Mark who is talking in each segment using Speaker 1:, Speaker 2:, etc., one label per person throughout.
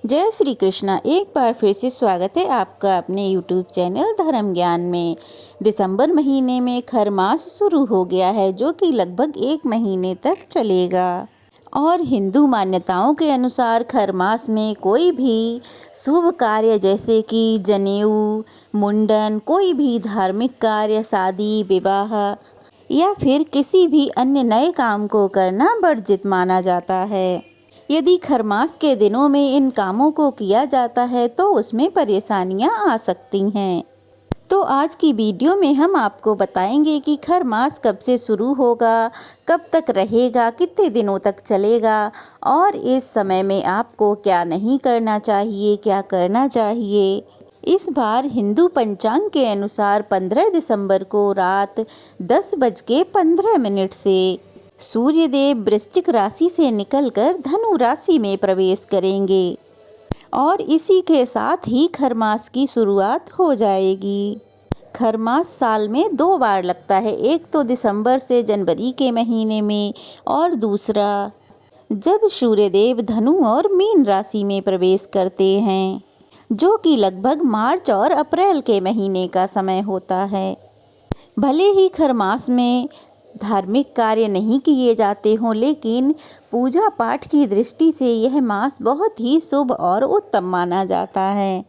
Speaker 1: जय श्री कृष्णा। एक बार फिर से स्वागत है आपका अपने YouTube चैनल धर्म ज्ञान में। दिसंबर महीने में खर मास शुरू हो गया है, जो कि लगभग 1 महीने तक चलेगा। और हिंदू मान्यताओं के अनुसार खर मास में कोई भी शुभ कार्य जैसे कि जनेऊ, मुंडन, कोई भी धार्मिक कार्य, शादी, विवाह या फिर किसी भी अन्य नए काम को करना वर्जित माना जाता है। यदि खरमास के दिनों में इन कामों को किया जाता है तो उसमें परेशानियां आ सकती हैं। तो आज की वीडियो में हम आपको बताएंगे कि खरमास कब से शुरू होगा, कब तक रहेगा, कितने दिनों तक चलेगा और इस समय में आपको क्या नहीं करना चाहिए, क्या करना चाहिए। इस बार हिंदू पंचांग के अनुसार 15 दिसंबर को रात 10:15 से सूर्यदेव वृश्चिक राशि से निकलकर धनु राशि में प्रवेश करेंगे और इसी के साथ ही खरमास की शुरुआत हो जाएगी। खरमास साल में 2 बार लगता है, एक तो दिसंबर से जनवरी के महीने में और दूसरा जब सूर्यदेव धनु और मीन राशि में प्रवेश करते हैं, जो कि लगभग मार्च और अप्रैल के महीने का समय होता है। भले ही खरमास में धार्मिक कार्य नहीं किए जाते हों, लेकिन पूजा पाठ की दृष्टि से यह मास बहुत ही शुभ और उत्तम माना जाता है।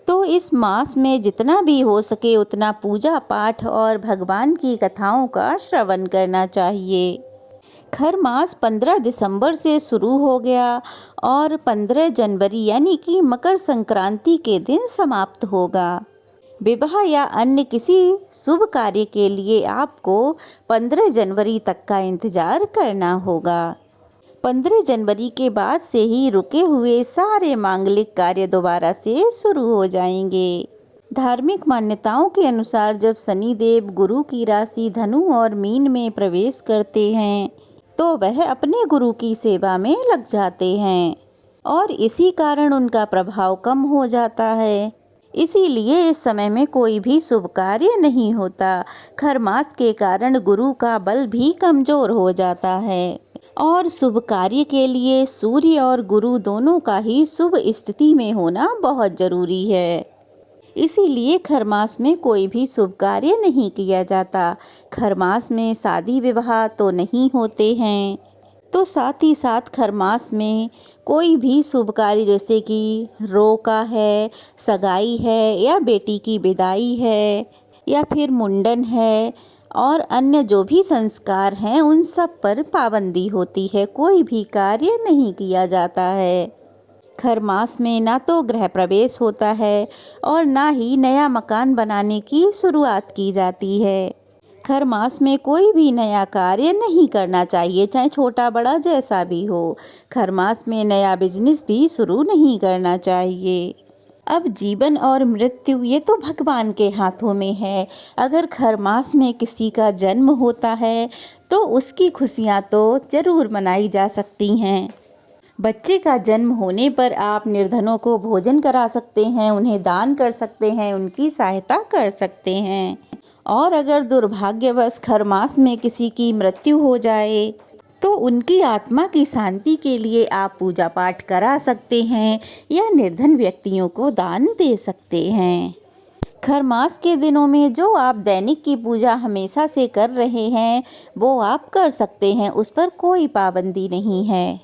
Speaker 1: तो इस मास में जितना भी हो सके उतना पूजा पाठ और भगवान की कथाओं का श्रवण करना चाहिए। खर मास 15 दिसंबर से शुरू हो गया और 15 जनवरी यानी कि मकर संक्रांति के दिन समाप्त होगा। विवाह या अन्य किसी शुभ कार्य के लिए आपको 15 जनवरी तक का इंतजार करना होगा। 15 जनवरी के बाद से ही रुके हुए सारे मांगलिक कार्य दोबारा से शुरू हो जाएंगे। धार्मिक मान्यताओं के अनुसार जब शनिदेव गुरु की राशि धनु और मीन में प्रवेश करते हैं तो वह अपने गुरु की सेवा में लग जाते हैं और इसी कारण उनका प्रभाव कम हो जाता है। इसीलिए इस समय में कोई भी शुभ कार्य नहीं होता। खरमास के कारण गुरु का बल भी कमजोर हो जाता है और शुभ कार्य के लिए सूर्य और गुरु दोनों का ही शुभ स्थिति में होना बहुत जरूरी है। इसीलिए खरमास में कोई भी शुभ कार्य नहीं किया जाता। खरमास में शादी विवाह तो नहीं होते हैं, तो साथ ही साथ खरमास में कोई भी शुभ कार्य जैसे कि रोका है, सगाई है या बेटी की विदाई है या फिर मुंडन है और अन्य जो भी संस्कार हैं उन सब पर पाबंदी होती है। कोई भी कार्य नहीं किया जाता है। खरमास में ना तो गृह प्रवेश होता है और ना ही नया मकान बनाने की शुरुआत की जाती है। खरमास में कोई भी नया कार्य नहीं करना चाहिए, चाहे छोटा बड़ा जैसा भी हो। खरमास में नया बिजनेस भी शुरू नहीं करना चाहिए। अब जीवन और मृत्यु ये तो भगवान के हाथों में है। अगर खरमास में किसी का जन्म होता है तो उसकी खुशियाँ तो ज़रूर मनाई जा सकती हैं। बच्चे का जन्म होने पर आप निर्धनों को भोजन करा सकते हैं, उन्हें दान कर सकते हैं, उनकी सहायता कर सकते हैं। और अगर दुर्भाग्यवश खरमास में किसी की मृत्यु हो जाए तो उनकी आत्मा की शांति के लिए आप पूजा पाठ करा सकते हैं या निर्धन व्यक्तियों को दान दे सकते हैं। खरमास के दिनों में जो आप दैनिक की पूजा हमेशा से कर रहे हैं वो आप कर सकते हैं, उस पर कोई पाबंदी नहीं है।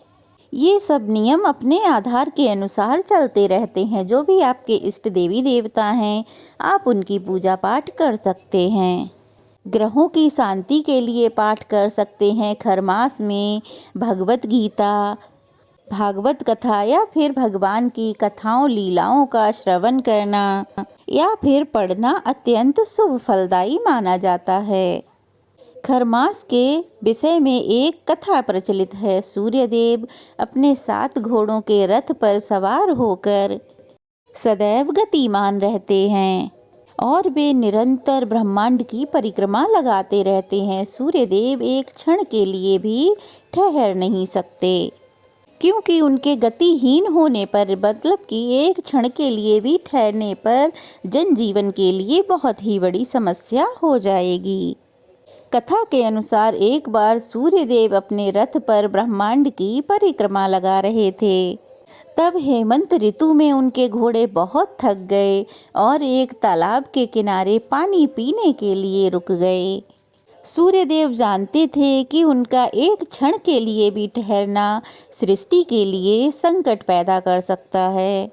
Speaker 1: ये सब नियम अपने आधार के अनुसार चलते रहते हैं। जो भी आपके इष्ट देवी देवता हैं आप उनकी पूजा पाठ कर सकते हैं। ग्रहों की शांति के लिए पाठ कर सकते हैं। खरमास में भगवत गीता, भागवत कथा या फिर भगवान की कथाओं लीलाओं का श्रवण करना या फिर पढ़ना अत्यंत शुभ फलदायी माना जाता है। खरमास के विषय में एक कथा प्रचलित है। सूर्यदेव अपने 7 घोड़ों के रथ पर सवार होकर सदैव गतिमान रहते हैं और वे निरंतर ब्रह्मांड की परिक्रमा लगाते रहते हैं। सूर्यदेव एक क्षण के लिए भी ठहर नहीं सकते, क्योंकि उनके गतिहीन होने पर, मतलब कि एक क्षण के लिए भी ठहरने पर जनजीवन के लिए बहुत ही बड़ी समस्या हो जाएगी। कथा के अनुसार एक बार सूर्यदेव अपने रथ पर ब्रह्मांड की परिक्रमा लगा रहे थे, तब हेमंत ऋतु में उनके घोड़े बहुत थक गए और एक तालाब के किनारे पानी पीने के लिए रुक गए। सूर्यदेव जानते थे कि उनका एक क्षण के लिए भी ठहरना सृष्टि के लिए संकट पैदा कर सकता है।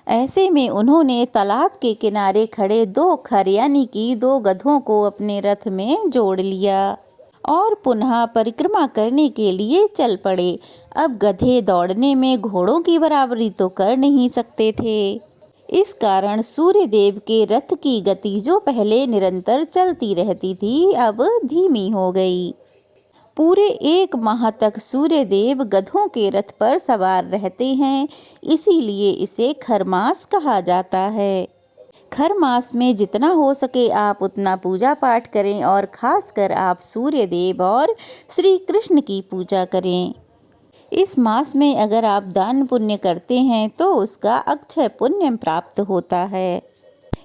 Speaker 1: ऐसे में उन्होंने तालाब के किनारे खड़े 2 खर यानी कि 2 गधों को अपने रथ में जोड़ लिया और पुनः परिक्रमा करने के लिए चल पड़े। अब गधे दौड़ने में घोड़ों की बराबरी तो कर नहीं सकते थे। इस कारण सूर्यदेव के रथ की गति जो पहले निरंतर चलती रहती थी, अब धीमी हो गई। पूरे 1 माह तक सूर्यदेव गधों के रथ पर सवार रहते हैं, इसीलिए इसे खरमास कहा जाता है। खरमास में जितना हो सके आप उतना पूजा पाठ करें और खासकर आप सूर्यदेव और श्री कृष्ण की पूजा करें। इस मास में अगर आप दान पुण्य करते हैं तो उसका अक्षय पुण्य प्राप्त होता है।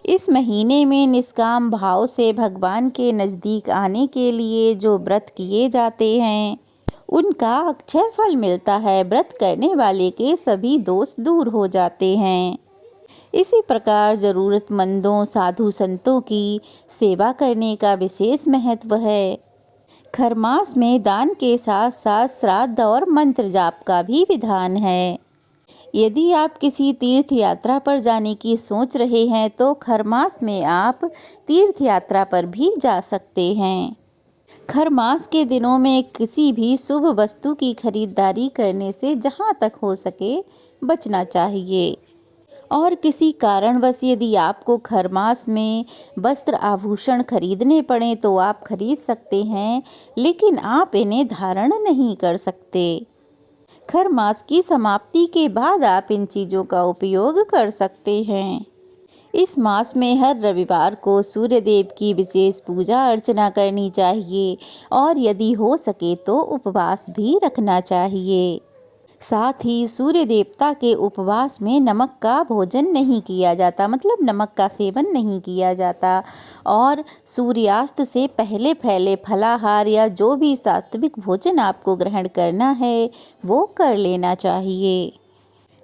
Speaker 1: इस महीने में निष्काम भाव से भगवान के नज़दीक आने के लिए जो व्रत किए जाते हैं उनका अक्षय फल मिलता है। व्रत करने वाले के सभी दोष दूर हो जाते हैं। इसी प्रकार ज़रूरतमंदों साधु संतों की सेवा करने का विशेष महत्व है। खरमास में दान के साथ साथ श्राद्ध और मंत्र जाप का भी विधान है। यदि आप किसी तीर्थ यात्रा पर जाने की सोच रहे हैं तो खरमास में आप तीर्थ यात्रा पर भी जा सकते हैं। खरमास के दिनों में किसी भी शुभ वस्तु की खरीदारी करने से जहां तक हो सके बचना चाहिए। और किसी कारणवश यदि आपको खरमास में वस्त्र आभूषण खरीदने पड़े तो आप खरीद सकते हैं, लेकिन आप इन्हें धारण नहीं कर सकते। खरमास की समाप्ति के बाद आप इन चीज़ों का उपयोग कर सकते हैं। इस मास में हर रविवार को सूर्यदेव की विशेष पूजा अर्चना करनी चाहिए और यदि हो सके तो उपवास भी रखना चाहिए। साथ ही सूर्य देवता के उपवास में नमक का भोजन नहीं किया जाता, मतलब नमक का सेवन नहीं किया जाता। और सूर्यास्त से पहले पहले फलाहार या जो भी सात्विक भोजन आपको ग्रहण करना है वो कर लेना चाहिए।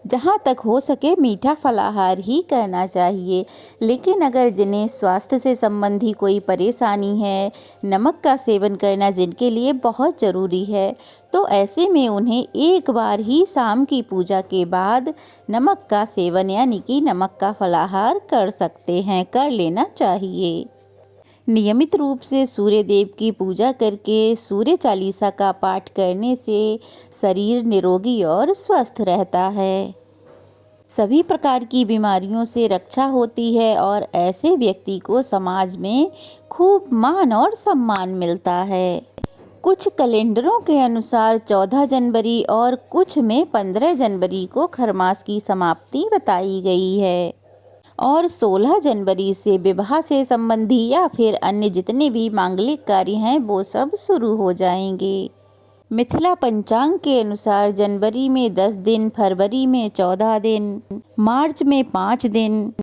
Speaker 1: जहाँ तक हो सके मीठा फलाहार ही करना चाहिए। लेकिन अगर जिन्हें स्वास्थ्य से संबंधी कोई परेशानी है, नमक का सेवन करना जिनके लिए बहुत ज़रूरी है, तो ऐसे में उन्हें एक बार ही शाम की पूजा के बाद नमक का सेवन यानी कि नमक का फलाहार कर सकते हैं, कर लेना चाहिए। नियमित रूप से सूर्य देव की पूजा करके सूर्य चालीसा का पाठ करने से शरीर निरोगी और स्वस्थ रहता है। सभी प्रकार की बीमारियों से रक्षा होती है और ऐसे व्यक्ति को समाज में खूब मान और सम्मान मिलता है। कुछ कैलेंडरों के अनुसार 14 जनवरी और कुछ में 15 जनवरी को खरमास की समाप्ति बताई गई है और 16 जनवरी से विवाह से संबंधी या फिर अन्य जितने भी मांगलिक कार्य हैं वो सब शुरू हो जाएंगे। मिथिला पंचांग के अनुसार जनवरी में 10 दिन, फरवरी में 14 दिन, मार्च में 5 दिन,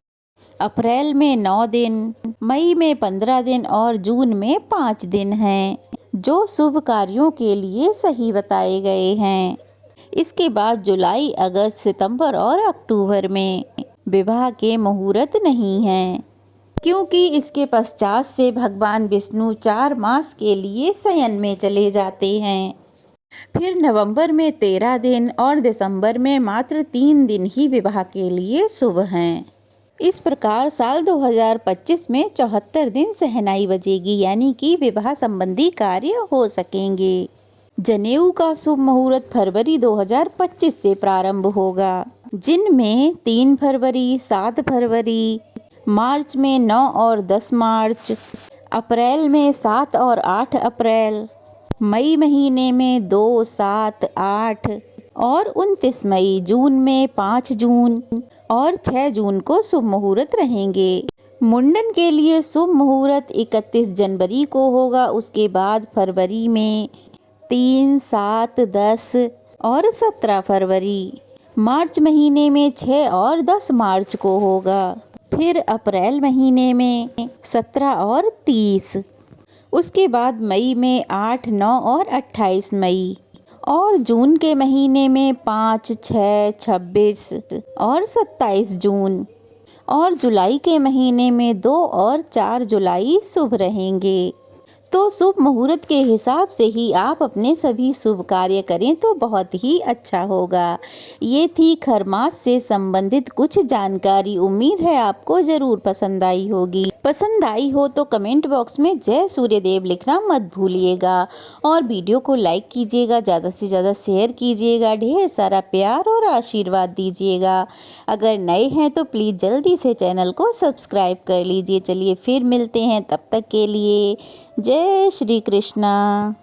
Speaker 1: अप्रैल में 9 दिन, मई में 15 दिन और जून में 5 दिन हैं जो शुभ कार्यों के लिए सही बताए गए हैं। इसके बाद जुलाई, अगस्त, सितंबर और अक्टूबर में विवाह के मुहूर्त नहीं हैं, क्योंकि इसके पश्चात से भगवान विष्णु 4 मास के लिए शयन में चले जाते हैं। फिर नवंबर में 13 दिन और दिसंबर में मात्र 3 दिन ही विवाह के लिए शुभ हैं। इस प्रकार साल 2025 में 74 दिन शहनाई बजेगी, यानी कि विवाह संबंधी कार्य हो सकेंगे। जनेऊ का शुभ मुहूर्त फरवरी 2025 से प्रारंभ होगा, जिनमें 3 फरवरी, 7 फरवरी, मार्च में 9 और 10 मार्च, अप्रैल में 7 और 8 अप्रैल, मई महीने में 2, 7, 8 और 29 मई, जून में 5 जून और 6 जून को शुभ मुहूर्त रहेंगे। मुंडन के लिए शुभ मुहूर्त 31 जनवरी को होगा। उसके बाद फरवरी में 3, 7, 10 और 17 फरवरी, मार्च महीने में 6 और 10 मार्च को होगा। फिर अप्रैल महीने में 17 और 30, उसके बाद मई में 8, 9 और 28 मई और जून के महीने में 5, 6, 26 और 27 जून। और जुलाई के महीने में 2 और 4 जुलाई शुभ रहेंगे। तो शुभ मुहूर्त के हिसाब से ही आप अपने सभी शुभ कार्य करें तो बहुत ही अच्छा होगा। ये थी खरमास से संबंधित कुछ जानकारी। उम्मीद है आपको ज़रूर पसंद आई होगी। पसंद आई हो तो कमेंट बॉक्स में जय सूर्यदेव लिखना मत भूलिएगा और वीडियो को लाइक कीजिएगा, ज़्यादा से ज़्यादा शेयर कीजिएगा, ढेर सारा प्यार और आशीर्वाद दीजिएगा। अगर नए हैं तो प्लीज़ जल्दी से चैनल को सब्सक्राइब कर लीजिए। चलिए फिर मिलते हैं, तब तक के लिए जय श्री कृष्णा।